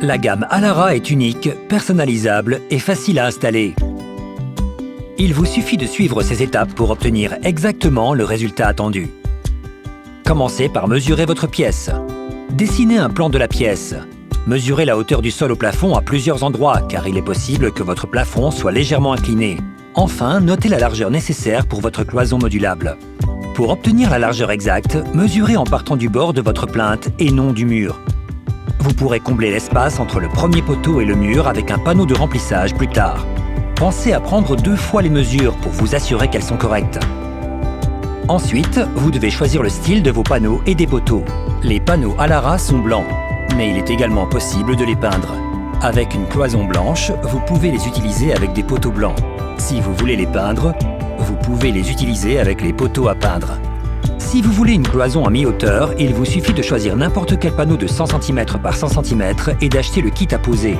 La gamme Alara est unique, personnalisable et facile à installer. Il vous suffit de suivre ces étapes pour obtenir exactement le résultat attendu. Commencez par mesurer votre pièce. Dessinez un plan de la pièce. Mesurez la hauteur du sol au plafond à plusieurs endroits, car il est possible que votre plafond soit légèrement incliné. Enfin, notez la largeur nécessaire pour votre cloison modulable. Pour obtenir la largeur exacte, mesurez en partant du bord de votre plinthe et non du mur. Vous pourrez combler l'espace entre le premier poteau et le mur avec un panneau de remplissage plus tard. Pensez à prendre 2 fois les mesures pour vous assurer qu'elles sont correctes. Ensuite, vous devez choisir le style de vos panneaux et des poteaux. Les panneaux Alara sont blancs, mais il est également possible de les peindre. Avec une cloison blanche, vous pouvez les utiliser avec des poteaux blancs. Si vous voulez les peindre, vous pouvez les utiliser avec les poteaux à peindre. Si vous voulez une cloison à mi-hauteur, il vous suffit de choisir n'importe quel panneau de 100 cm par 100 cm et d'acheter le kit à poser.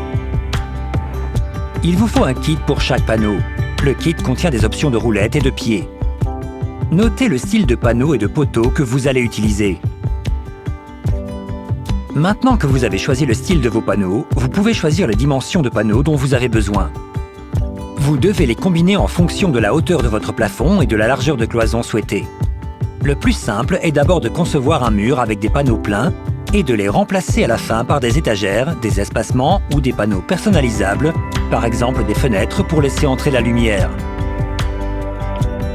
Il vous faut un kit pour chaque panneau. Le kit contient des options de roulettes et de pieds. Notez le style de panneau et de poteau que vous allez utiliser. Maintenant que vous avez choisi le style de vos panneaux, vous pouvez choisir les dimensions de panneaux dont vous avez besoin. Vous devez les combiner en fonction de la hauteur de votre plafond et de la largeur de cloison souhaitée. Le plus simple est d'abord de concevoir un mur avec des panneaux pleins et de les remplacer à la fin par des étagères, des espacements ou des panneaux personnalisables, par exemple des fenêtres pour laisser entrer la lumière.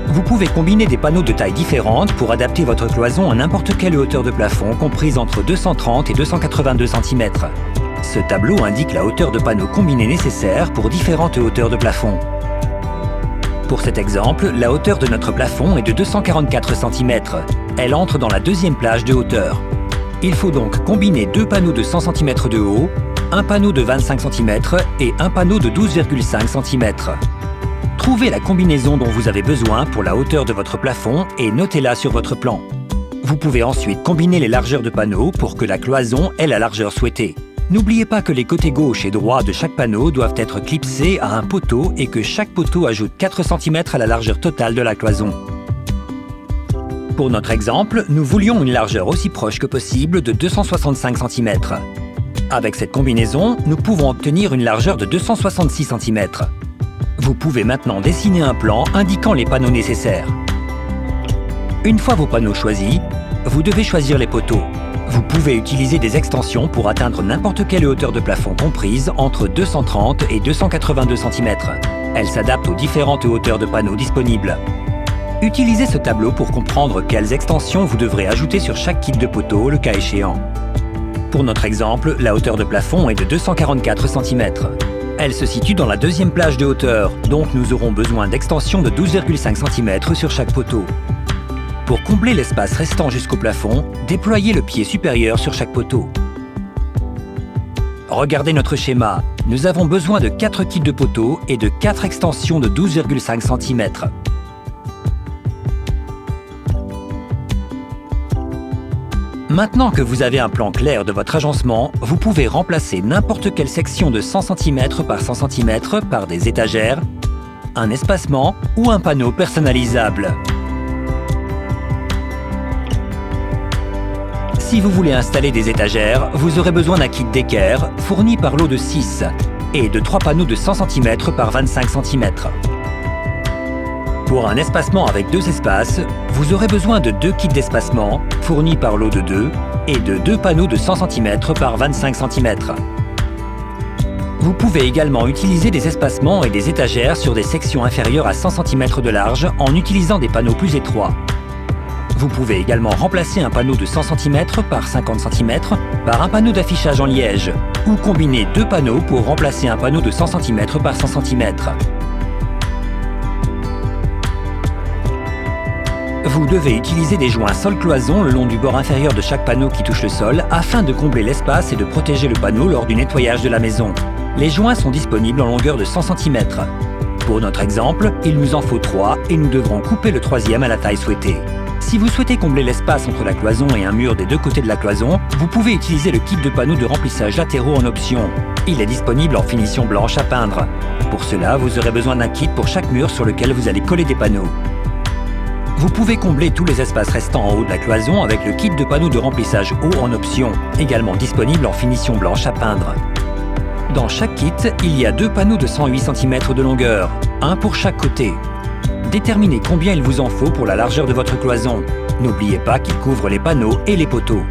Vous pouvez combiner des panneaux de tailles différentes pour adapter votre cloison à n'importe quelle hauteur de plafond comprise entre 230 et 282 cm. Ce tableau indique la hauteur de panneaux combinés nécessaire pour différentes hauteurs de plafond. Pour cet exemple, la hauteur de notre plafond est de 244 cm. Elle entre dans la deuxième plage de hauteur. Il faut donc combiner 2 panneaux de 100 cm de haut, un panneau de 25 cm et un panneau de 12,5 cm. Trouvez la combinaison dont vous avez besoin pour la hauteur de votre plafond et notez-la sur votre plan. Vous pouvez ensuite combiner les largeurs de panneaux pour que la cloison ait la largeur souhaitée. N'oubliez pas que les côtés gauche et droit de chaque panneau doivent être clipsés à un poteau et que chaque poteau ajoute 4 cm à la largeur totale de la cloison. Pour notre exemple, nous voulions une largeur aussi proche que possible de 265 cm. Avec cette combinaison, nous pouvons obtenir une largeur de 266 cm. Vous pouvez maintenant dessiner un plan indiquant les panneaux nécessaires. Une fois vos panneaux choisis, vous devez choisir les poteaux. Vous pouvez utiliser des extensions pour atteindre n'importe quelle hauteur de plafond comprise entre 230 et 282 cm. Elles s'adaptent aux différentes hauteurs de panneaux disponibles. Utilisez ce tableau pour comprendre quelles extensions vous devrez ajouter sur chaque kit de poteaux, le cas échéant. Pour notre exemple, la hauteur de plafond est de 244 cm. Elle se situe dans la deuxième plage de hauteur, donc nous aurons besoin d'extensions de 12,5 cm sur chaque poteau. Pour combler l'espace restant jusqu'au plafond, déployez le pied supérieur sur chaque poteau. Regardez notre schéma. Nous avons besoin de 4 kits de poteaux et de 4 extensions de 12,5 cm. Maintenant que vous avez un plan clair de votre agencement, vous pouvez remplacer n'importe quelle section de 100 cm par 100 cm par des étagères, un espacement ou un panneau personnalisable. Si vous voulez installer des étagères, vous aurez besoin d'un kit d'équerre fourni par lot de 6 et de 3 panneaux de 100 cm par 25 cm. Pour un espacement avec 2 espaces, vous aurez besoin de 2 kits d'espacement fournis par lot de 2 et de 2 panneaux de 100 cm par 25 cm. Vous pouvez également utiliser des espacements et des étagères sur des sections inférieures à 100 cm de large en utilisant des panneaux plus étroits. Vous pouvez également remplacer un panneau de 100 cm par 50 cm par un panneau d'affichage en liège ou combiner 2 panneaux pour remplacer un panneau de 100 cm par 100 cm. Vous devez utiliser des joints sol-cloison le long du bord inférieur de chaque panneau qui touche le sol afin de combler l'espace et de protéger le panneau lors du nettoyage de la maison. Les joints sont disponibles en longueur de 100 cm. Pour notre exemple, il nous en faut 3 et nous devrons couper le 3e à la taille souhaitée. Si vous souhaitez combler l'espace entre la cloison et un mur des 2 côtés de la cloison, vous pouvez utiliser le kit de panneaux de remplissage latéraux en option. Il est disponible en finition blanche à peindre. Pour cela, vous aurez besoin d'un kit pour chaque mur sur lequel vous allez coller des panneaux. Vous pouvez combler tous les espaces restants en haut de la cloison avec le kit de panneaux de remplissage haut en option, également disponible en finition blanche à peindre. Dans chaque kit, il y a 2 panneaux de 108 cm de longueur, un pour chaque côté. Déterminez combien il vous en faut pour la largeur de votre cloison. N'oubliez pas qu'il couvre les panneaux et les poteaux.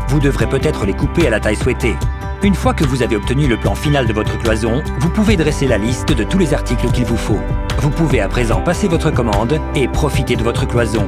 Vous devrez peut-être les couper à la taille souhaitée. Une fois que vous avez obtenu le plan final de votre cloison, vous pouvez dresser la liste de tous les articles qu'il vous faut. Vous pouvez à présent passer votre commande et profiter de votre cloison.